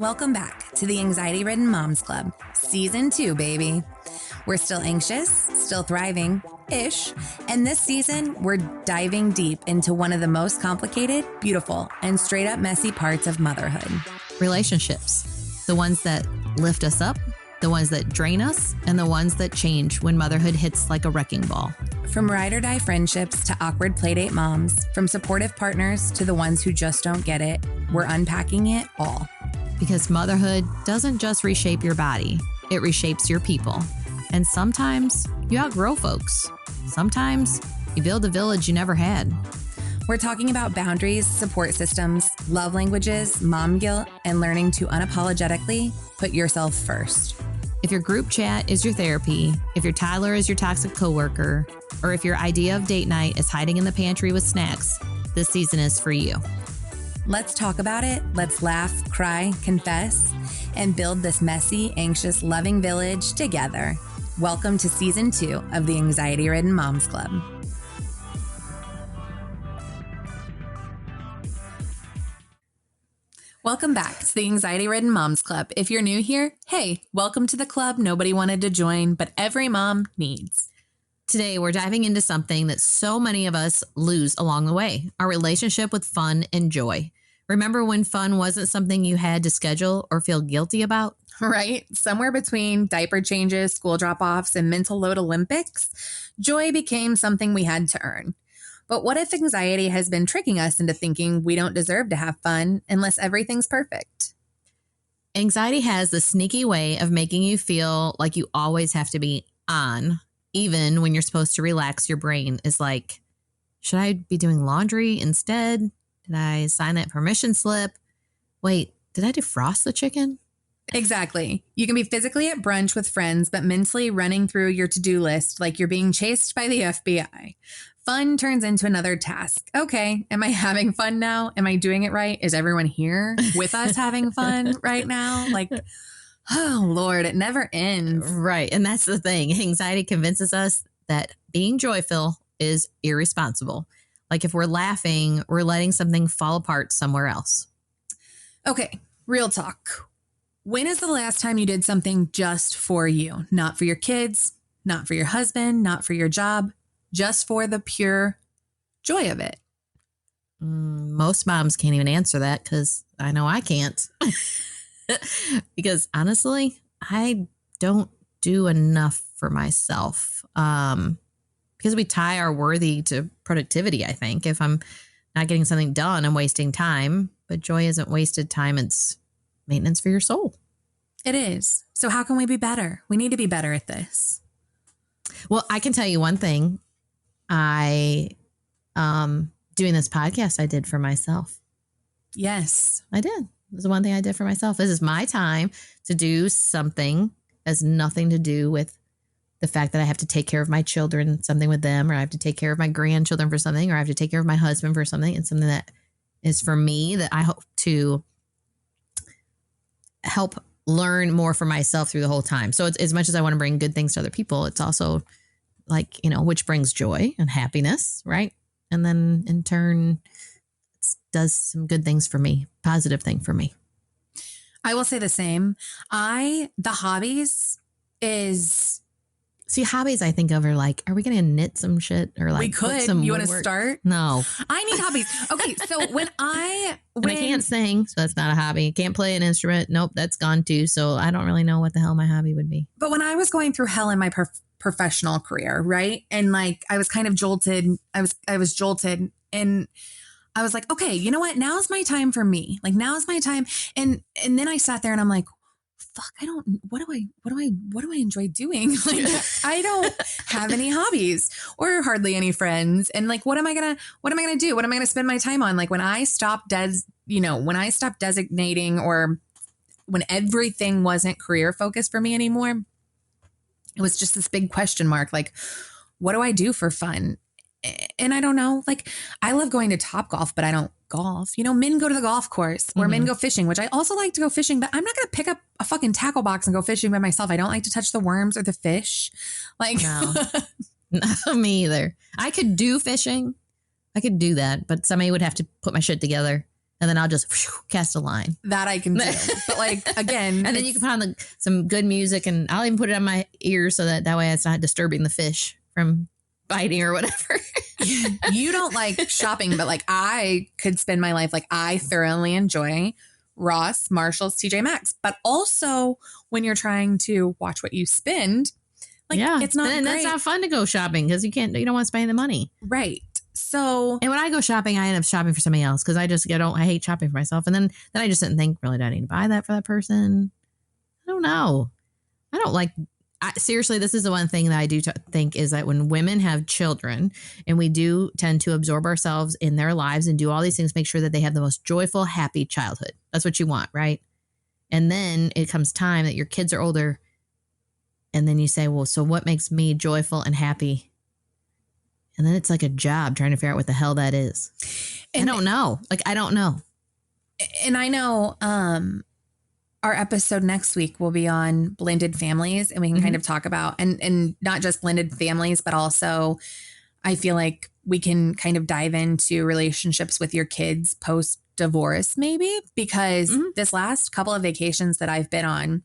Welcome back to the Anxiety Ridden Moms Club, Season 2, baby. We're still anxious, still thriving-ish, and this season, we're diving deep into one of the most complicated, beautiful, and straight-up messy parts of motherhood. Relationships. The ones that lift us up, the ones that drain us, and the ones that change when motherhood hits like a wrecking ball. From ride-or-die friendships to awkward playdate moms, from supportive partners to the ones who just don't get it, we're unpacking it all. Because motherhood doesn't just reshape your body, it reshapes your people. And sometimes you outgrow folks. Sometimes you build a village you never had. We're talking about boundaries, support systems, love languages, mom guilt, and learning to unapologetically put yourself first. If your group chat is your therapy, if your toddler is your toxic coworker, or if your idea of date night is hiding in the pantry with snacks, this season is for you. Let's talk about it. Let's laugh, cry, confess, and build this messy, anxious, loving village together. Welcome to Season 2 of the Anxiety Ridden Moms Club. Welcome back to the Anxiety Ridden Moms Club. If you're new here, hey, welcome to the club. Nobody wanted to join, but every mom needs. Today, we're diving into something that so many of us lose along the way, our relationship with fun and joy. Remember when fun wasn't something you had to schedule or feel guilty about? Right? Somewhere between diaper changes, school drop-offs, and mental load Olympics, joy became something we had to earn. But what if anxiety has been tricking us into thinking we don't deserve to have fun unless everything's perfect? Anxiety has the sneaky way of making you feel like you always have to be on, even when you're supposed to relax. Your brain is like, should I be doing laundry instead? Did I sign that permission slip? Wait, did I defrost the chicken? Exactly. You can be physically at brunch with friends, but mentally running through your to-do list like you're being chased by the FBI. Fun turns into another task. Okay, am I having fun now? Am I doing it right? Is everyone here with us having fun right now? Like, oh, Lord, it never ends. Right. And that's the thing. Anxiety convinces us that being joyful is irresponsible. Like if we're laughing, we're letting something fall apart somewhere else. Okay, real talk. When is the last time you did something just for you? Not for your kids, not for your husband, not for your job, just for the pure joy of it. Most moms can't even answer that because I know I can't. Because honestly, I don't do enough for myself. Because we tie our worthy to productivity, I think. If I'm not getting something done, I'm wasting time. But joy isn't wasted time. It's maintenance for your soul. It is. So how can we be better? We need to be better at this. Well, I can tell you one thing. Doing this podcast, I did for myself. Yes, I did. It was the one thing I did for myself. This is my time to do something that has nothing to do with the fact that I have to take care of my children, something with them, or I have to take care of my grandchildren for something, or I have to take care of my husband for something. It's something that is for me that I hope to help learn more for myself through the whole time. So it's, as much as I want to bring good things to other people, it's also like, which brings joy and happiness, right? And then in turn, it does some good things for me, positive thing for me. I will say the same. The hobbies is... See, hobbies I think of are like, are we going to knit some shit or like we could. some you want to start? No. I need hobbies. Okay, so when I can't sing, so that's not a hobby. Can't play an instrument. Nope, that's gone too. So I don't really know what the hell my hobby would be. But when I was going through hell in my professional career, right? And like I was kind of jolted. I was jolted and I was like, okay, you know what? Now's my time for me. Like now's my time. And then I sat there and I'm like, fuck, what do I enjoy doing? Like, I don't have any hobbies or hardly any friends. And like, what am I going to do? What am I going to spend my time on? Like when I stopped designating or when everything wasn't career focused for me anymore, it was just this big question mark. Like, what do I do for fun? And I don't know, like I love going to Topgolf, but I don't golf. Men go to the golf course or men go fishing, which I also like to go fishing, but I'm not going to pick up a fucking tackle box and go fishing by myself. I don't like to touch the worms or the fish. Like, no, me either. I could do fishing. I could do that, but somebody would have to put my shit together and then I'll just cast a line. That I can do. But like, again. And then you can put on some good music, and I'll even put it on my ears so that way it's not disturbing the fish from biting or whatever. You don't like shopping, but like I could spend my life, like I thoroughly enjoy Ross, Marshalls, TJ Maxx. But also when you're trying to watch what you spend, like it's not and great. That's not fun to go shopping because you don't want to spend the money. Right. So, and when I go shopping, I end up shopping for somebody else because I hate shopping for myself. And then I just didn't think, really, do I need to buy that for that person? I don't know. I don't like, seriously, this is the one thing that I do think is that when women have children and we do tend to absorb ourselves in their lives and do all these things, make sure that they have the most joyful, happy childhood. That's what you want, right? And then it comes time that your kids are older. And then you say, well, so what makes me joyful and happy? And then it's like a job trying to figure out what the hell that is. And I don't know. Like, I don't know. And I know our episode next week will be on blended families, and we can kind of talk about, and not just blended families, but also I feel like we can kind of dive into relationships with your kids post-divorce maybe, because this last couple of vacations that I've been on,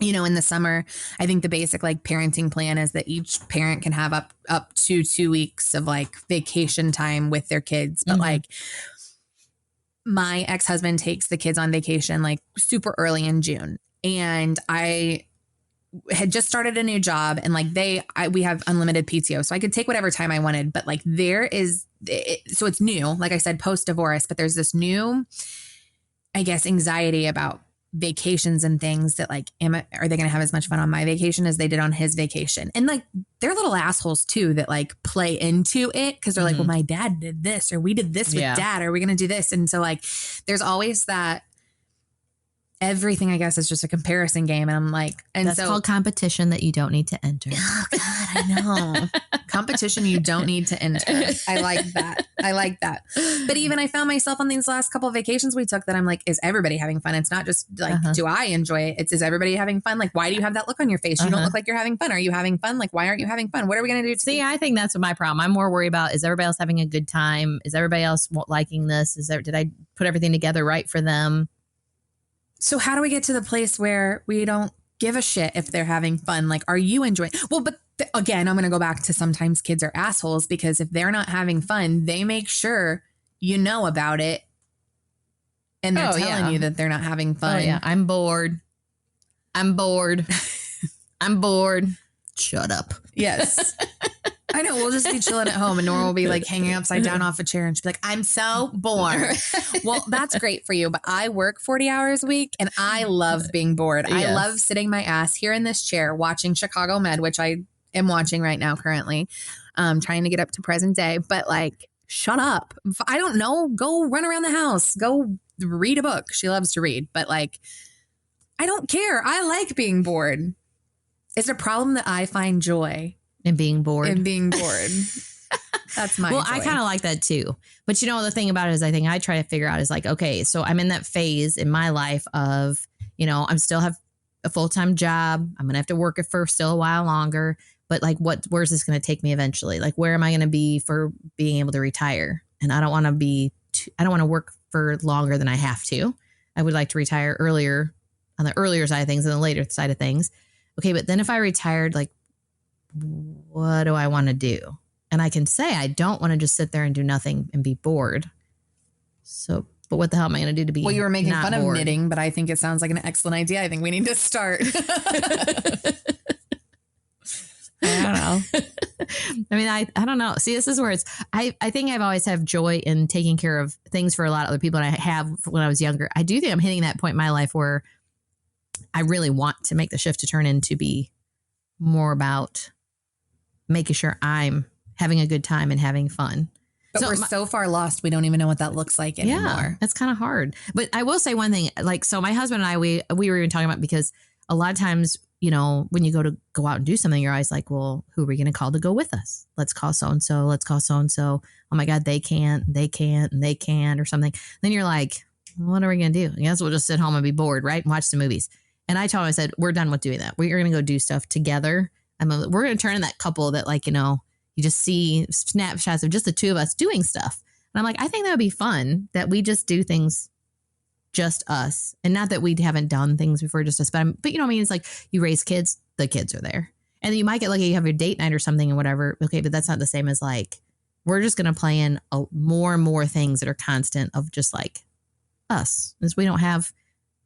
you know, in the summer, I think the basic like parenting plan is that each parent can have up to 2 weeks of like vacation time with their kids. But like my ex-husband takes the kids on vacation like super early in June. And I had just started a new job, and like we have unlimited PTO. So I could take whatever time I wanted. But like so it's new, like I said, post-divorce, but there's this new, I guess, anxiety about vacations and things that like, are they going to have as much fun on my vacation as they did on his vacation? And like, they're little assholes too that like play into it because they're like, well, my dad did this, or we did this with dad, or we're going to do this. And so like, there's always that. Everything, I guess, is just a comparison game. And I'm like, and that's called competition that you don't need to enter. Oh God, I know. Competition you don't need to enter. I like that. I like that. But even I found myself on these last couple of vacations we took that I'm like, is everybody having fun? It's not just like, do I enjoy it? It's, is everybody having fun? Like, why do you have that look on your face? You don't look like you're having fun. Are you having fun? Like, why aren't you having fun? What are we going to do? See, I think that's my problem. I'm more worried about, is everybody else having a good time? Is everybody else liking this? Did I put everything together right for them? So how do we get to the place where we don't give a shit if they're having fun? Like, are you enjoying? Well, but again, I'm going to go back to sometimes kids are assholes, because if they're not having fun, they make sure you know about it. And they're telling you that they're not having fun. Oh, yeah. I'm bored. I'm bored. I'm bored. Shut up. Yes. I know. We'll just be chilling at home, and Nora will be like hanging upside down off a chair, and she'll be like, I'm so bored. Well, that's great for you. But I work 40 hours a week, and I love being bored. Yes. I love sitting my ass here in this chair watching Chicago Med, which I am watching right now currently, trying to get up to present day. But like, shut up. If I don't know, go run around the house. Go read a book. She loves to read. But like, I don't care. I like being bored. It's a problem that I find joy. And being bored. That's my Well, joy. I kind of like that too. But you know, the thing about it is, I think I try to figure out is like, okay, so I'm in that phase in my life of, you know, I'm still have a full-time job. I'm going to have to work it for still a while longer. But like, where's this going to take me eventually? Like, where am I going to be for being able to retire? And I don't want to I don't want to work for longer than I have to. I would like to retire earlier, on the earlier side of things and the later side of things. Okay, but then if I retired, like, what do I want to do? And I can say I don't want to just sit there and do nothing and be bored. So, but what the hell am I going to do to be? Well, you were making fun bored? of knitting, but I think it sounds like an excellent idea. I think we need to start. I don't know. I mean, I don't know. See, this is where it's, I think I've always have joy in taking care of things for a lot of other people. And I have when I was younger. I do think I'm hitting that point in my life where I really want to make the shift to turn into be more about making sure I'm having a good time and having fun. But we're so far lost, we don't even know what that looks like anymore. Yeah, that's kind of hard. But I will say one thing, like, so my husband and I, we were even talking about, because a lot of times, you know, when you go out and do something, you're always like, well, who are we going to call to go with us? Let's call so-and-so. Let's call so-and-so. Oh my God, they can't, or something. Then you're like, what are we going to do? I guess we'll just sit home and be bored, right? And watch some movies. And I told him, I said, we're done with doing that. We're going to go do stuff together. We're going to turn in that couple that, like, you know, you just see snapshots of just the two of us doing stuff. And I'm like, I think that would be fun that we just do things just us. And not that we haven't done things before just us, but you know what I mean? It's like you raise kids, the kids are there. And then you might get lucky, you have your date night or something and whatever. Okay, but that's not the same as like, we're just going to play in more and more things that are constant of just like us. Because we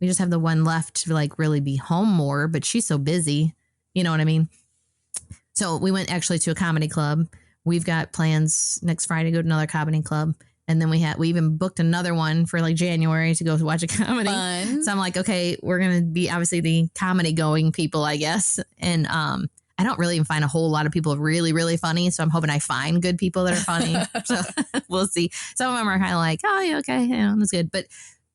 just have the one left to like really be home more, but she's so busy. You know what I mean? So we went actually to a comedy club. We've got plans next Friday to go to another comedy club. And then we even booked another one for like January to go watch a comedy. Fun. So I'm like, okay, we're going to be obviously the comedy going people, I guess. And I don't really even find a whole lot of people really, really funny. So I'm hoping I find good people that are funny. So we'll see. Some of them are kind of like, oh, yeah, okay, yeah, that's good. But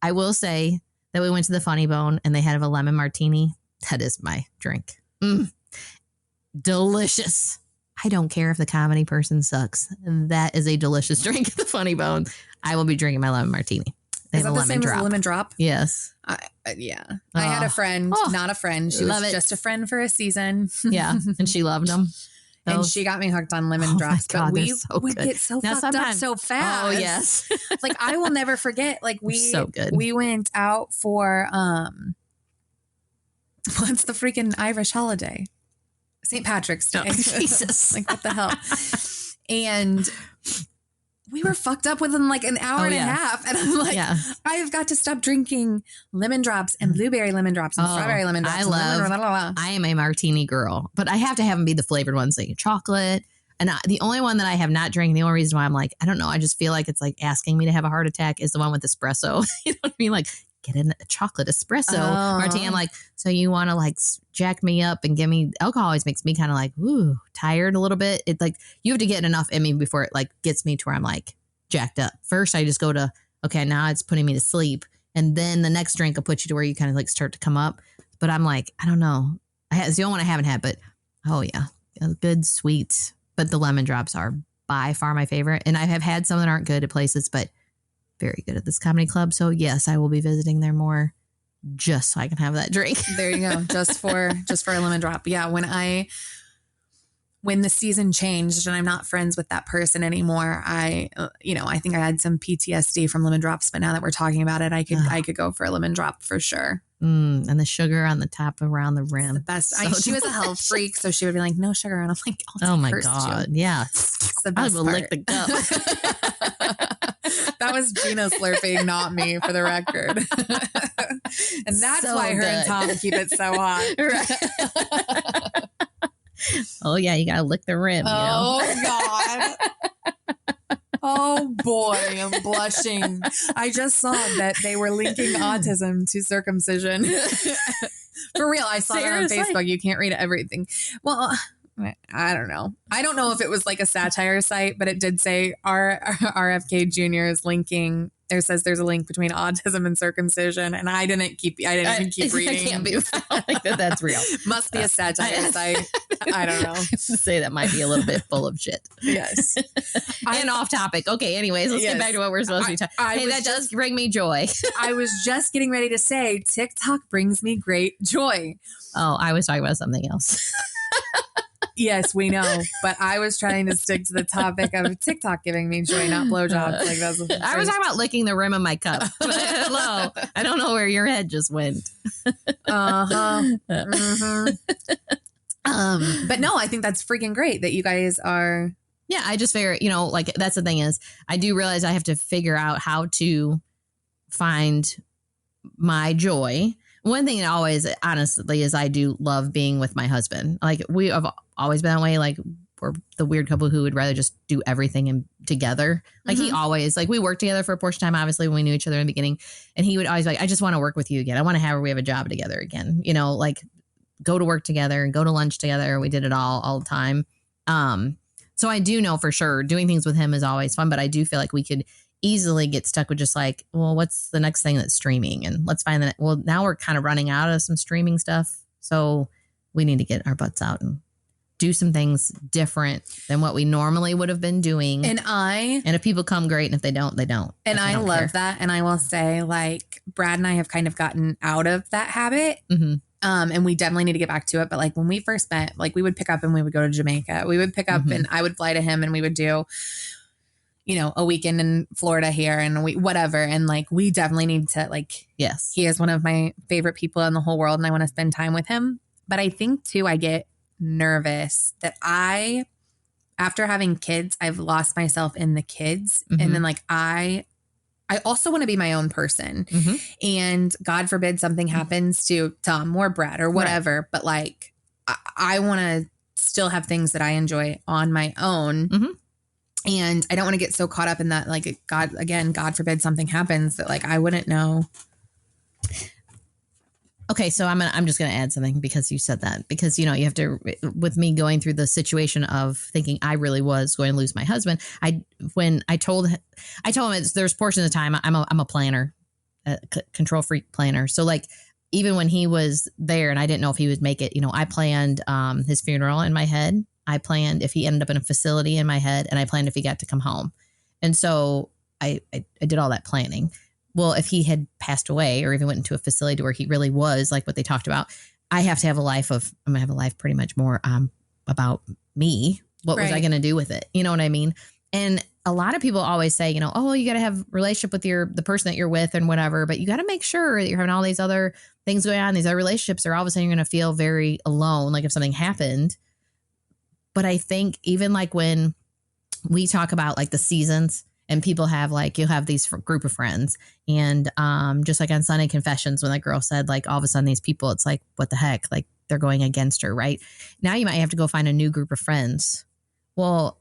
I will say that we went to the Funny Bone and they had a lemon martini. That is my drink. Delicious. I don't care if the comedy person sucks. That is a delicious drink at the Funny Bone. I will be drinking my lemon martini. They is that the same as a lemon drop? Yes. Yeah. I had a friend, not a friend. She was just a friend for a season. Yeah. And she loved them. And she got me hooked on lemon drops. God, but we get so fucked up so fast. Oh, yes. Like, I will never forget. Like, so good. We went out for, what's the freaking Irish holiday? St. Patrick's Day. Oh, Jesus. Like, what the hell? And we were fucked up within like an hour and a half. And I'm like, I've got to stop drinking lemon drops and blueberry lemon drops and strawberry lemon drops. I am a martini girl, but I have to have them be the flavored ones, like chocolate. And the only one that I have not drank, the only reason why I'm like, I don't know, I just feel like it's like asking me to have a heart attack is the one with espresso. You know what I mean? Like, get in a chocolate espresso martini. I'm like, so you want to like jack me up and give me alcohol? Always makes me kind of like, ooh, tired a little bit. It's like you have to get enough in me before it like gets me to where I'm like jacked up. First, I just go to, okay, now it's putting me to sleep. And then the next drink will put you to where you kind of like start to come up. But I'm like, I don't know. It's the only one I haven't had, but oh yeah, good sweets. But the lemon drops are by far my favorite. And I have had some that aren't good at places, but very good at this comedy club. So yes, I will be visiting there more just so I can have that drink. There you go. Just for a lemon drop. Yeah. When the season changed and I'm not friends with that person anymore, I think I had some PTSD from lemon drops, but now that we're talking about it, I could go for a lemon drop for sure. And the sugar on the top around the rim. It's the best. She was a health freak, so she would be like, no sugar. And I'm like, oh my God. You. Yeah. It's the best. I will lick the cup. That was Gina slurping, not me, for the record. And that's so why her and Tom keep it so hot. Right. Oh, yeah. You got to lick the rim. God. Oh, boy. I'm blushing. I just saw that they were linking autism to circumcision. For real. I saw that on Facebook. You can't read everything. Well, I don't know. I don't know if it was like a satire site, but it did say RFK Jr. is linking. There says there's a link between autism and circumcision, and I didn't even keep reading. I can't be like that's real. Must be a satire site. I don't know. Say that might be a little bit full of shit. Yes. And off topic. Okay. Anyways, let's get back to what we're supposed to be talking. Hey, that does bring me joy. I was just getting ready to say TikTok brings me great joy. Oh, I was talking about something else. Yes, we know. But I was trying to stick to the topic of TikTok giving me joy, not blowjobs. Like I was talking about licking the rim of my cup. Hello. I don't know where your head just went. Mm-hmm. But no, I think that's freaking great that you guys are. Yeah, I just figure, like that's the thing is I do realize I have to figure out how to find my joy. One thing that always, honestly, is I do love being with my husband. Like we have always been that way. Like we're the weird couple who would rather just do everything together. Like he always, like we worked together for a portion of time, obviously when we knew each other in the beginning. And he would always be like, I just want to work with you again. I want to have, we have a job together again, like go to work together and go to lunch together. We did it all the time. So I do know for sure doing things with him is always fun, but I do feel like we could easily get stuck with just like, well, what's the next thing that's streaming? And let's find that. Well, now we're kind of running out of some streaming stuff. So we need to get our butts out and do some things different than what we normally would have been doing. And if people come, great. And if they don't, they don't. And I love that. And I will say, like, Brad and I have kind of gotten out of that habit. Mm-hmm. And we definitely need to get back to it. But like when we first met, like we would pick up and we would go to Jamaica. We would pick up and I would fly to him and we would do, a weekend in Florida here and whatever. And like, we definitely need to like, Yes. he is one of my favorite people in the whole world and I want to spend time with him. But I think too, I get nervous that after having kids, I've lost myself in the kids. Mm-hmm. And then like, I also want to be my own person. Mm-hmm. And God forbid something happens to Tom or Brad or whatever. Right. But like, I want to still have things that I enjoy on my own. Mm-hmm. And I don't want to get so caught up in that, like, God forbid something happens that like, I wouldn't know. Okay. So I'm just going to add something because you said that, because, you have to, with me going through the situation of thinking I really was going to lose my husband. When I told him there's portions of the time I'm a planner, a control freak planner. So like, even when he was there and I didn't know if he would make it, I planned his funeral in my head. I planned if he ended up in a facility in my head, and I planned if he got to come home. And so I did all that planning. Well, if he had passed away or even went into a facility where he really was like what they talked about, I'm going to have a life pretty much more about me. What was I going to do with it? You know what I mean? And a lot of people always say, oh, you got to have a relationship with the person that you're with and whatever, but you got to make sure that you're having all these other things going on, these other relationships, or all of a sudden you're going to feel very alone, like if something happened. But I think even like when we talk about like the seasons and people have like, you'll have these group of friends and just like on Sunday Confessions, when that girl said like all of a sudden these people, it's like, what the heck? Like they're going against her, right? Now you might have to go find a new group of friends. Well,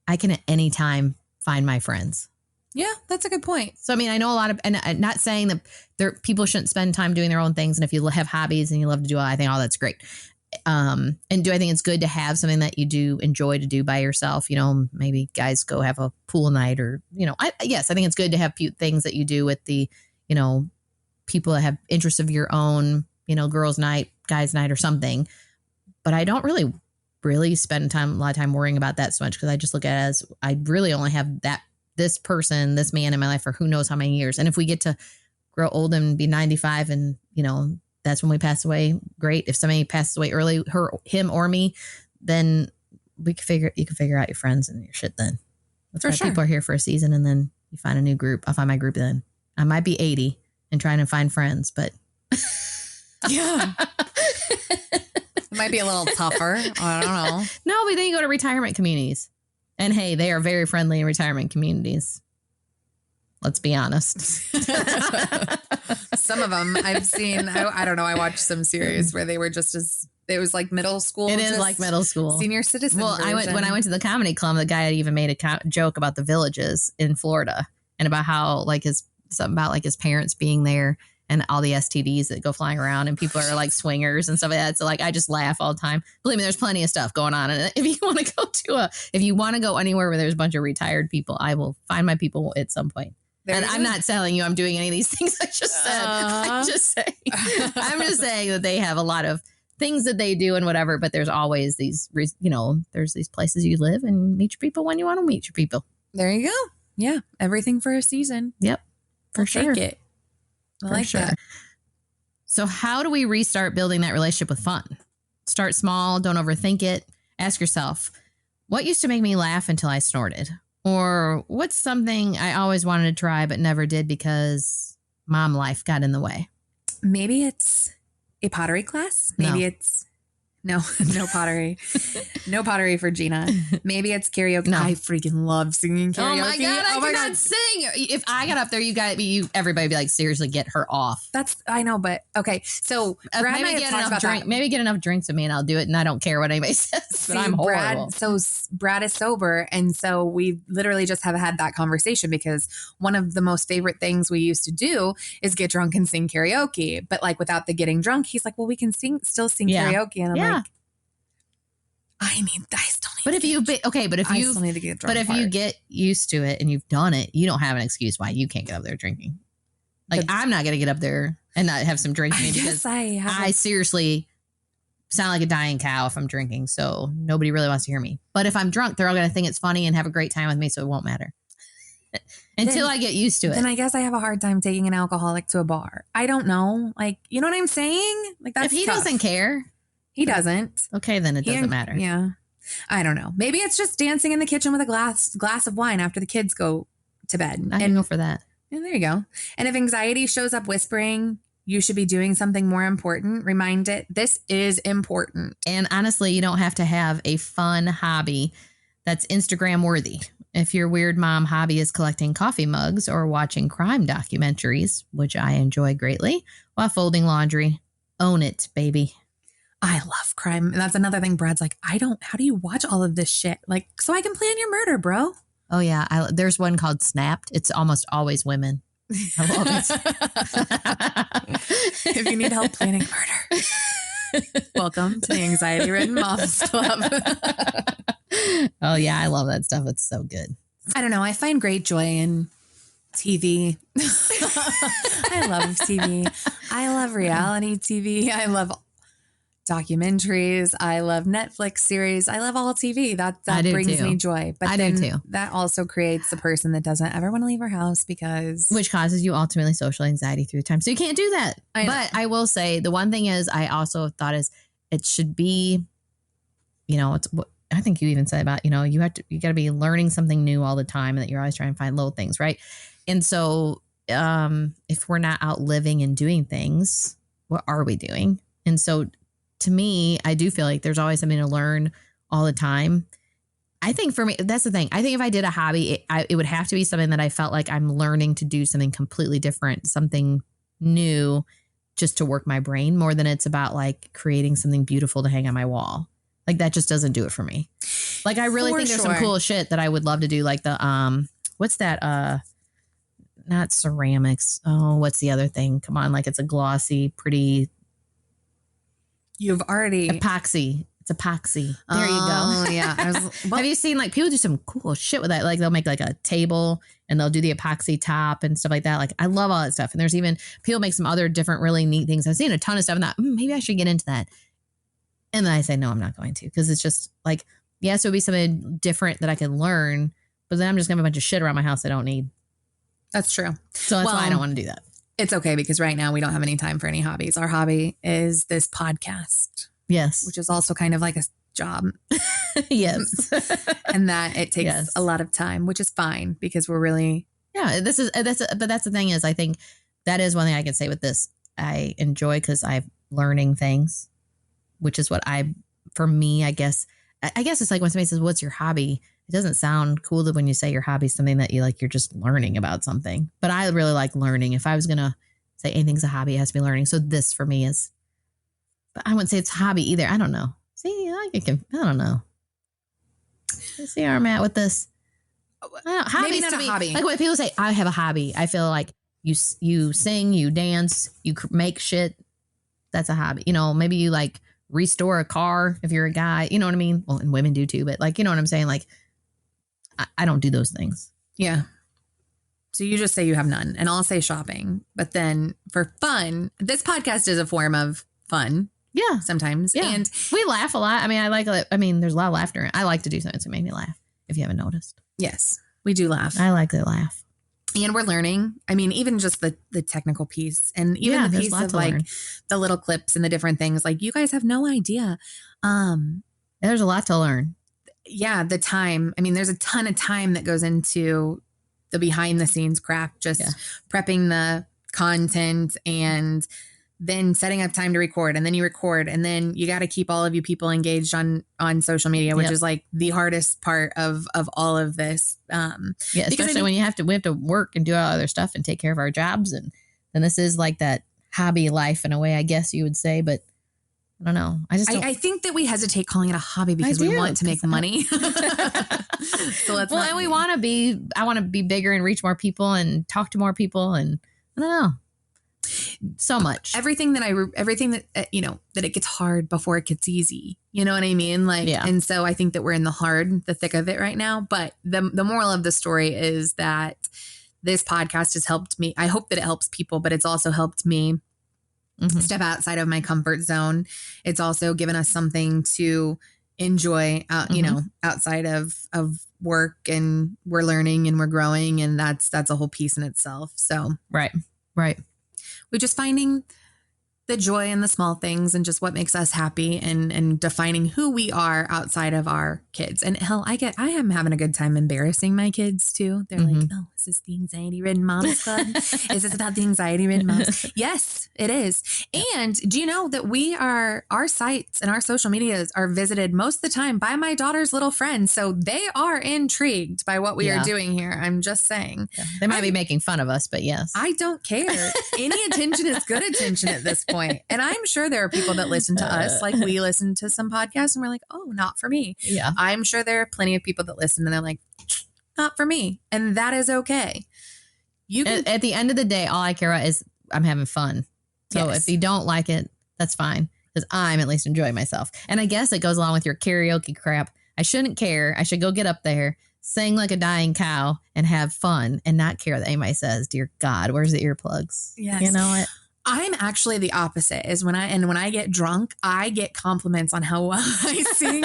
I can at any time find my friends. Yeah, that's a good point. So, I mean, I know a lot of, and I'm not saying that people shouldn't spend time doing their own things. And if you have hobbies and you love to do it, I think, oh, that's great. And do I think it's good to have something that you do enjoy to do by yourself? Maybe guys go have a pool night or, yes, I think it's good to have things that you do with the, people that have interests of your own, girls night, guys night or something. But I don't really spend a lot of time worrying about that so much, because I just look at it as I really only have this person, this man in my life for who knows how many years. And if we get to grow old and be 95 and, that's when we pass away, great. If somebody passes away early, him or me, then you can figure out your friends and your shit then. That's why people are here for a season and then you find a new group. I'll find my group then. I might be 80 and trying to find friends, but yeah. It might be a little tougher. I don't know. No, but then you go to retirement communities. And hey, they are very friendly in retirement communities. Let's be honest. Some of them I've seen. I don't know. I watched some series where they were it was like middle school. It is like middle school. Senior citizen. Well, when I went to the comedy club, the guy had even made a joke about the villages in Florida and about how something about his parents being there and all the STDs that go flying around and people are like swingers and stuff like that. So I just laugh all the time. Believe me, there's plenty of stuff going on. And if you want to if you want to go anywhere where there's a bunch of retired people, I will find my people at some point. And I'm not telling you I'm doing any of these things I just said. I'm just saying that they have a lot of things that they do and whatever, but there's always these, there's these places you live and meet your people when you want to meet your people. There you go. Yeah. Everything for a season. Yep. For sure. Take it. I like that. So how do we restart building that relationship with fun? Start small. Don't overthink it. Ask yourself, what used to make me laugh until I snorted? Or what's something I always wanted to try but never did because mom life got in the way? Maybe it's a pottery class. Maybe it's no pottery. No pottery for Gina. Maybe it's karaoke. No. I freaking love singing karaoke. Oh my God, I cannot sing. If I got up there, everybody would be like, seriously, get her off. I know, but okay. So Brad maybe get enough drinks with me and I'll do it. And I don't care what anybody says, but I'm horrible. Brad is sober. And so we literally just have had that conversation because one of the most favorite things we used to do is get drunk and sing karaoke. But without the getting drunk, he's like, well, we can still sing karaoke. And I'm like, I still need to get drunk. But if you get used to it and you've done it, you don't have an excuse why you can't get up there drinking. I'm not going to get up there and not have some drink because I seriously sound like a dying cow if I'm drinking. So nobody really wants to hear me. But if I'm drunk, they're all going to think it's funny and have a great time with me. So it won't matter until I get used to it. Then I guess I have a hard time taking an alcoholic to a bar. I don't know. You know what I'm saying? That's if he tough. Doesn't care. He doesn't. Okay, then it doesn't matter. Yeah. I don't know. Maybe it's just dancing in the kitchen with a glass of wine after the kids go to bed. I can go for that. Yeah, there you go. And if anxiety shows up whispering, you should be doing something more important. Remind it, this is important. And honestly, you don't have to have a fun hobby that's Instagram worthy. If your weird mom hobby is collecting coffee mugs or watching crime documentaries, which I enjoy greatly, while folding laundry, own it, baby. I love crime. And that's another thing. Brad's like, how do you watch all of this shit? Like, so I can plan your murder, bro. Oh, yeah. There's one called Snapped. It's almost always women. I love it. If you need help planning murder, welcome to the Anxiety Ridden Moms Club. Oh, yeah. I love that stuff. It's so good. I don't know. I find great joy in TV. I love TV. I love reality TV. I love documentaries. I love Netflix series. I love all TV. That brings me joy. But I do too. That also creates a person that doesn't ever want to leave her house which causes you ultimately social anxiety through time. So you can't do that. But I will say the one thing is I also thought is it should be, it's what I think you even said about, you got to be learning something new all the time and that you're always trying to find little things. Right. And so if we're not out living and doing things, what are we doing? And so to me, I do feel like there's always something to learn all the time. I think for me, that's the thing. I think if I did a hobby, it would have to be something that I felt like I'm learning to do something completely different, something new, just to work my brain more than it's about like creating something beautiful to hang on my wall. Like that just doesn't do it for me. Like I really think there's some cool shit that I would love to do. Like the, what's that? Not ceramics. Oh, what's the other thing? Come on. Like it's a glossy, pretty. You've already epoxy. It's epoxy. There you go. Yeah. Have you seen like people do some cool shit with that? Like they'll make like a table and they'll do the epoxy top and stuff like that. Like I love all that stuff. And there's even people make some other different really neat things. I've seen a ton of stuff and that maybe I should get into that. And then I say, no, I'm not going to, because it's just like, yes, it would be something different that I could learn, but then I'm just gonna have a bunch of shit around my house I don't need. That's true. So that's why I don't want to do that. It's okay because right now we don't have any time for any hobbies. Our hobby is this podcast. Yes. Which is also kind of like a job. Yes. And that it takes a lot of time, which is fine because we're really. Yeah, but that's the thing is I think that is one thing I can say with this. I enjoy because I'm learning things, which is what for me, I guess it's like when somebody says, what's your hobby? It doesn't sound cool when you say your hobby is something that you're just learning about something. But I really like learning. If I was going to say anything's a hobby, it has to be learning. So this for me is, but I wouldn't say it's a hobby either. I don't know. See, I don't know. Let's see where I'm at with this. Maybe not a hobby. Like when people say, I have a hobby, I feel like you sing, you dance, you make shit. That's a hobby. Maybe you like restore a car if you're a guy. You know what I mean? Well, and women do too. But like, you know what I'm saying? Like, I don't do those things. Yeah. So you just say you have none and I'll say shopping. But then for fun, this podcast is a form of fun. Yeah. Sometimes. Yeah. And we laugh a lot. I mean, there's a lot of laughter. I like to do something to make me laugh if you haven't noticed. Yes, we do laugh. I like to laugh. And we're learning. I mean, even just the technical piece and even the piece of like the little clips and the different things. Like you guys have no idea. There's a lot to learn. Yeah, the time. I mean, there's a ton of time that goes into the behind the scenes crap, just prepping the content and then setting up time to record. And then you record and then you got to keep all of you people engaged on social media, which is like the hardest part of all of this. Especially when we have to work and do all other stuff and take care of our jobs. And then this is like that hobby life in a way, I guess you would say, but I don't know. I think that we hesitate calling it a hobby because we want to make money. So let's and we want to be, I want to be bigger and reach more people and talk to more people. And I don't know. So much. Everything that, that it gets hard before it gets easy. You know what I mean? Like, and so I think that we're in the thick of it right now. But the moral of the story is that this podcast has helped me. I hope that it helps people, but it's also helped me step outside of my comfort zone. It's also given us something to enjoy, outside of work, and we're learning and we're growing, and that's a whole piece in itself. So right. We're just finding the joy in the small things and just what makes us happy and defining who we are outside of our kids. And hell, I am having a good time embarrassing my kids too. They're like, oh, is this the anxiety ridden moms club? Is this about the anxiety ridden moms? Yes, it is. And do you know that our sites and our social medias are visited most of the time by my daughter's little friends. So they are intrigued by what we are doing here. I'm just saying. Yeah. They might be making fun of us, but yes. I don't care. Any attention is good attention at this point. And I'm sure there are people that listen to us, like we listen to some podcasts and we're like, oh, not for me. Yeah. I'm sure there are plenty of people that listen and they're like, not for me. And that is okay. At the end of the day, all I care about is I'm having fun. So if you don't like it, that's fine. Because I'm at least enjoying myself. And I guess it goes along with your karaoke crap. I shouldn't care. I should go get up there, sing like a dying cow, and have fun and not care that anybody says, dear God, where's the earplugs? Yes. You know what? I'm actually the opposite. Is when I get drunk, I get compliments on how well I sing.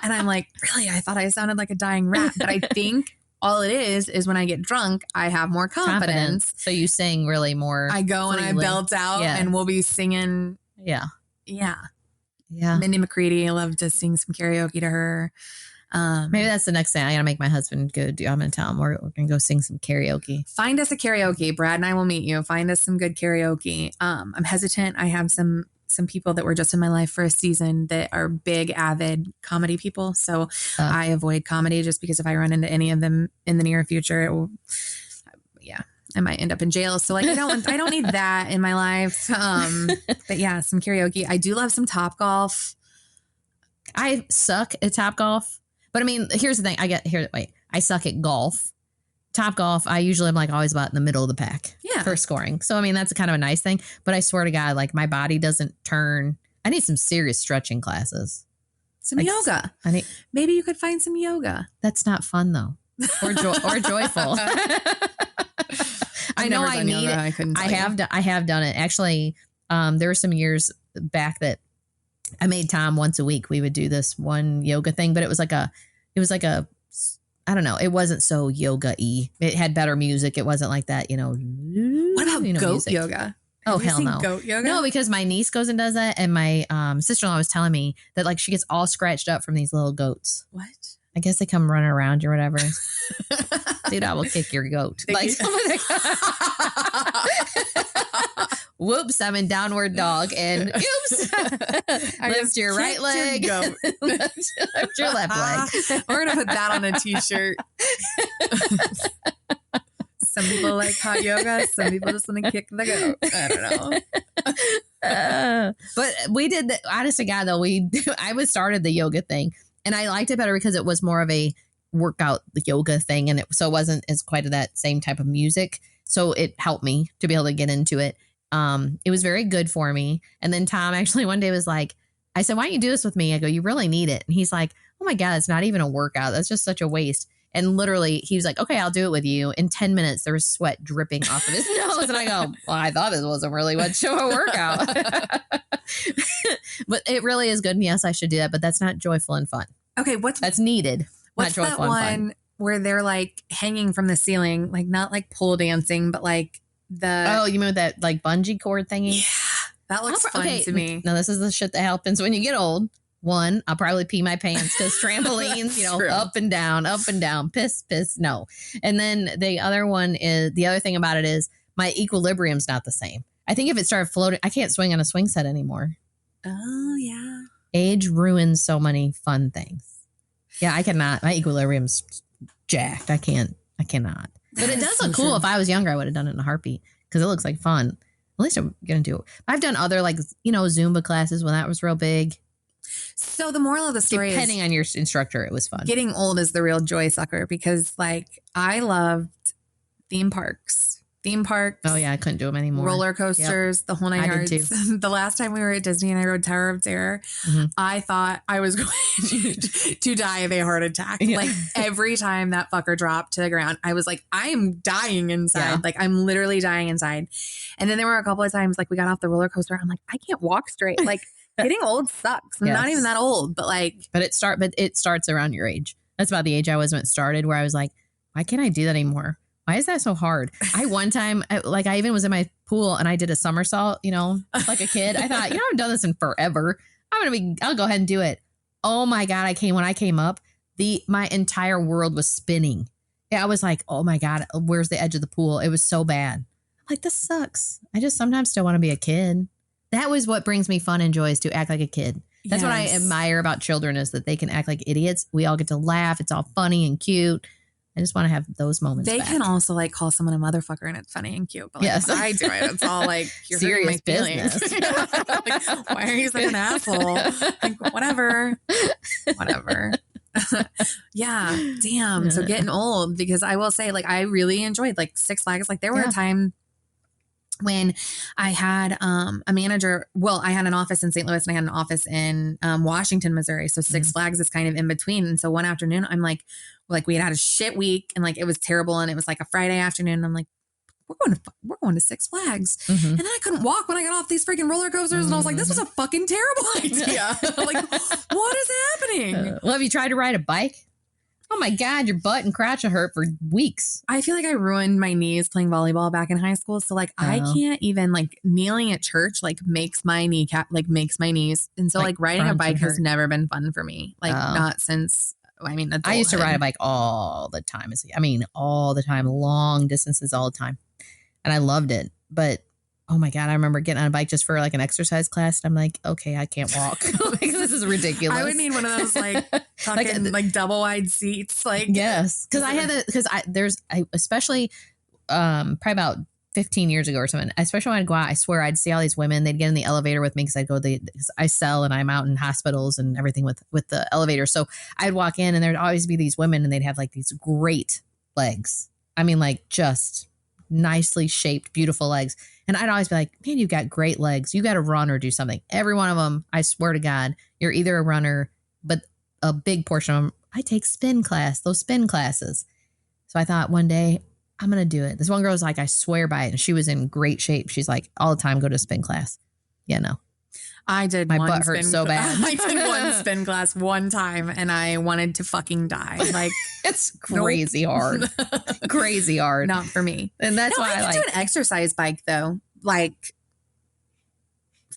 And I'm like, really? I thought I sounded like a dying rat. But I think all it is when I get drunk, I have more confidence. So you sing really more. I go freely. And I belt out and we'll be singing. Yeah. Yeah. Yeah. Mindy McCready, I love to sing some karaoke to her. Maybe that's the next thing I got to make my husband go do. I'm going to tell him we're going to go sing some karaoke. Find us a karaoke. Brad and I will meet you. Find us some good karaoke. I'm hesitant. I have some people that were just in my life for a season that are big, avid comedy people. So I avoid comedy just because if I run into any of them in the near future, I might end up in jail. So like, I don't need that in my life. But yeah, some karaoke. I do love some Topgolf. I suck at Topgolf. But I mean, here's the thing. I suck at golf. Topgolf, I usually am like always about in the middle of the pack for scoring. So, I mean, that's kind of a nice thing. But I swear to God, like my body doesn't turn. I need some serious stretching classes. Some yoga. Maybe you could find some yoga. That's not fun though. Or joyful. I know I need it. I have done it. Actually, there were some years back that I made Tom once a week. We would do this one yoga thing, but it was like a, I don't know. It wasn't so yoga-y. It had better music. It wasn't like that, What about goat music. Yoga? Oh, hell no. Goat yoga? No, because my niece goes and does that. And my sister-in-law was telling me that like she gets all scratched up from these little goats. What? I guess they come running around you or whatever. Dude, I will kick your goat. Whoops, I'm in downward dog. And oops, lift your right leg. Lift your left leg. We're going to put that on a t-shirt. Some people like hot yoga. Some people just want to kick the goat. I don't know. But we did, honest to God, though, I started the yoga thing. And I liked it better because it was more of a workout yoga thing. And so it wasn't as quite of that same type of music. So it helped me to be able to get into it. It was very good for me. And then Tom actually one day was like, I said, why don't you do this with me? I go, you really need it. And he's like, oh my God, it's not even a workout. That's just such a waste. And literally he was like, okay, I'll do it with you. In 10 minutes, there was sweat dripping off of his nose. And I go, well, I thought this wasn't really much of a workout. But it really is good. And yes, I should do that. But that's not joyful and fun. Okay, that's needed. What's not joyful that and one fun. Where they're like hanging from the ceiling, like not like pole dancing, but like you mean with that like bungee cord thingy? Yeah, that looks fun to me. No, this is the shit that happens when you get old. One, I'll probably pee my pants because trampolines, up and down, piss, no. And then the other thing about it is my equilibrium's not the same. I think if it started floating, I can't swing on a swing set anymore. Oh, yeah. Age ruins so many fun things. Yeah, I cannot. My equilibrium's jacked. I cannot. But it does look cool. If I was younger, I would have done it in a heartbeat because it looks like fun. At least I'm going to do it. I've done other Zumba classes when that was real big. So the moral of the story depending on your instructor, it was fun. Getting old is the real joy sucker because I loved theme parks. Oh yeah, I couldn't do them anymore. Roller coasters, the whole 9 yards. The last time we were at Disney and I rode Tower of Terror, I thought I was going to die of a heart attack. Yeah. Like every time that fucker dropped to the ground, I was like, I am dying inside. Yeah. Like I'm literally dying inside. And then there were a couple of times we got off the roller coaster. I'm like, I can't walk straight. Like getting old sucks. I'm not even that old, but it starts around your age. That's about the age I was when it started, where I was like, why can't I do that anymore? Why is that so hard? One time, I even was in my pool and I did a somersault, like a kid. I thought, I haven't done this in forever. I'll go ahead and do it. Oh my God. When I came up, my entire world was spinning. Yeah, I was like, oh my God, where's the edge of the pool? It was so bad. Like, this sucks. I just sometimes still want to be a kid. That was what brings me fun and joy, is to act like a kid. That's what I admire about children, is that they can act like idiots. We all get to laugh. It's all funny and cute. I just want to have those moments. They back. can also like call someone a motherfucker and it's funny and cute. But like, yes, I do it. It's all like, you're serious hurting my feelings. Like, why are you such an asshole? Like, whatever. Yeah. Damn. So getting old, because I will say, like, I really enjoyed like Six Flags. Like, there were a time when I had a manager. Well, I had an office in St. Louis and I had an office in Washington, Missouri. So Six Flags is kind of in between. And so one afternoon, I'm like we had a shit week and like it was terrible. And it was like a Friday afternoon. And I'm like, we're going to Six Flags. And then I couldn't walk when I got off these freaking roller coasters. And I was like, this was a fucking terrible idea. Like, what is happening? Well, have you tried to ride a bike? Oh my God, your butt and crotch will hurt for weeks. I feel like I ruined my knees playing volleyball back in high school. So like I can't even, like, kneeling at church like makes my kneecap, like makes my knees. And so like riding a bike has never been fun for me. Like not since, adulthood. I used to ride a bike all the time. All the time, long distances all the time. And I loved it. But oh my God, I remember getting on a bike just for like an exercise class. And I'm like, okay, I can't walk. Like, this is ridiculous. I would need one of those like fucking like double wide seats. Like, yes. Cause especially probably about 15 years ago or something, especially when I'd go out, I swear I'd see all these women, they'd get in the elevator with me, because I sell and I'm out in hospitals and everything with the elevator. So I'd walk in and there'd always be these women and they'd have like these great legs. I mean, like, just nicely shaped, beautiful legs. And I'd always be like, man, you've got great legs. You got to run or do something. Every one of them, I swear to God, you're either a runner, but a big portion of them, I take those spin classes. So I thought one day, I'm going to do it. This one girl was like, I swear by it. And she was in great shape. She's like, all the time, go to a spin class. Yeah, no. I did. My butt hurt so bad. I did one spin class one time and I wanted to fucking die. Like, it's crazy hard. Crazy hard. Not for me. And that's why I can do an exercise bike though. Like,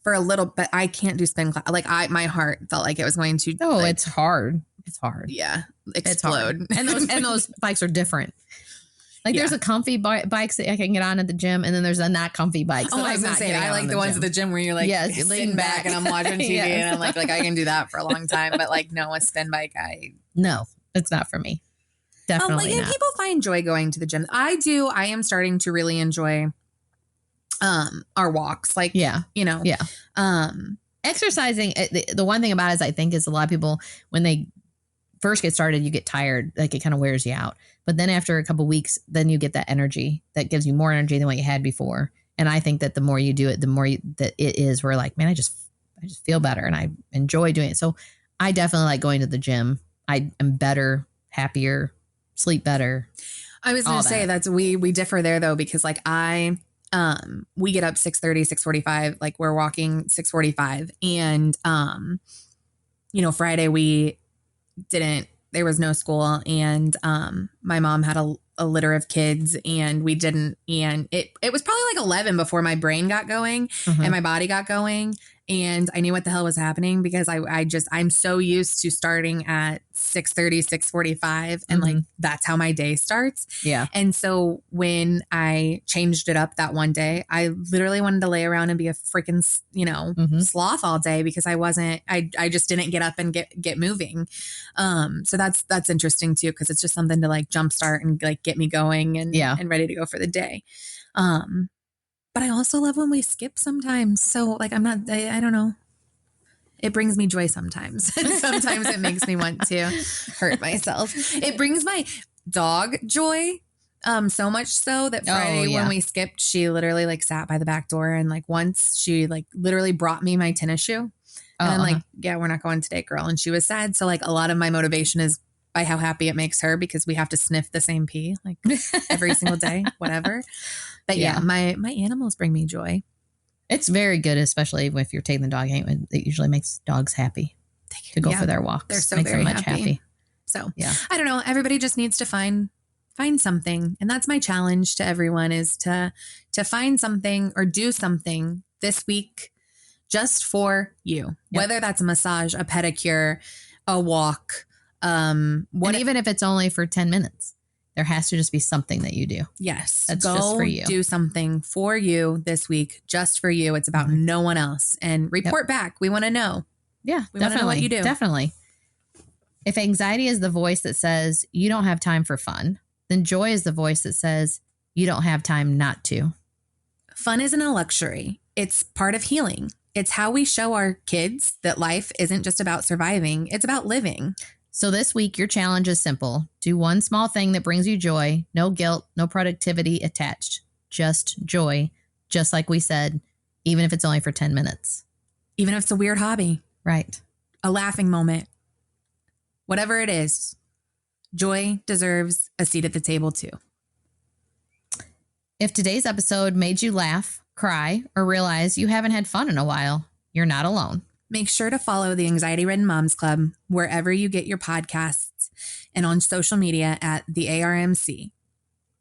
for a little bit, I can't do spin class. Like, my heart felt like it was going to. Oh, like, it's hard. It's hard. Yeah. Explode. And those bikes are different. Like, there's a comfy bikes that I can get on at the gym, and then there's a not comfy bike. I was going to say, I like the ones at the gym where you're like, you're leaning back and I'm watching TV and I'm like, I can do that for a long time. But like, no, a spin bike, no, it's not for me. Definitely not. People find joy going to the gym. I do. I am starting to really enjoy our walks. Like, exercising. The one thing about it is, I think, is a lot of people, when they first get started, you get tired. Like, it kind of wears you out. But then after a couple of weeks, then you get that energy that gives you more energy than what you had before. And I think that the more you do it, the more that it is, we're like, man, I just feel better and I enjoy doing it. So I definitely like going to the gym. I am better, happier, sleep better. I was going to say we differ there though, because like we get up 6:30, 6:45, like we're walking 6:45 and, Friday there was no school and my mom had a litter of kids and we didn't, and it was probably like 11 before my brain got going and my body got going. And I knew what the hell was happening because I'm so used to starting at 6:30, 6:45 and like that's how my day starts. Yeah. And so when I changed it up that one day, I literally wanted to lay around and be a freaking, sloth all day because I just didn't get up and get moving. So that's interesting too, because it's just something to like jumpstart and like get me going and ready to go for the day. But I also love when we skip sometimes. So like, I don't know. It brings me joy sometimes. Sometimes it makes me want to hurt myself. It brings my dog joy. So much so that Friday when we skipped, she literally like sat by the back door and like once she like literally brought me my tennis shoe. And I'm like, yeah, we're not going today, girl. And she was sad. So like a lot of my motivation is by how happy it makes her because we have to sniff the same pee like every single day, whatever. But yeah, my animals bring me joy. It's very good, especially if you're taking the dog out. It usually makes dogs happy to go for their walks. They're so makes very them much happy. So I don't know. Everybody just needs to find Find something. And that's my challenge to everyone, is to find something or do something this week just for you. Yep. Whether that's a massage, a pedicure, a walk, and even if it's only for 10 minutes, there has to just be something that you do. Yes. That's Go just for you. Do something for you this week, just for you. It's about no one else. And report back. We want to know. Yeah, we want to know what you do. Definitely. If anxiety is the voice that says you don't have time for fun, then joy is the voice that says you don't have time not to. Fun isn't a luxury. It's part of healing. It's how we show our kids that life isn't just about surviving. It's about living. So this week, your challenge is simple. Do one small thing that brings you joy. No guilt, no productivity attached. Just joy. Just like we said, even if it's only for 10 minutes. Even if it's a weird hobby. Right. A laughing moment. Whatever it is, joy deserves a seat at the table too. If today's episode made you laugh, cry, or realize you haven't had fun in a while, you're not alone. Make sure to follow the Anxiety Ridden Moms Club wherever you get your podcasts and on social media at the ARMC.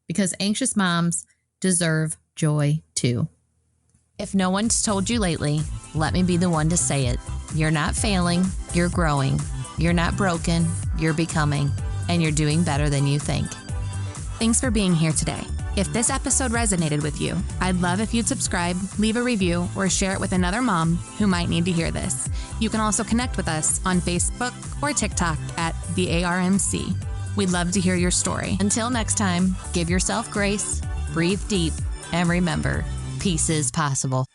Because anxious moms deserve joy too. If no one's told you lately, let me be the one to say it. You're not failing, you're growing. You're not broken, you're becoming, and you're doing better than you think. Thanks for being here today. If this episode resonated with you, I'd love if you'd subscribe, leave a review, or share it with another mom who might need to hear this. You can also connect with us on Facebook or TikTok at the ARMC. We'd love to hear your story. Until next time, give yourself grace, breathe deep, and remember, peace is possible.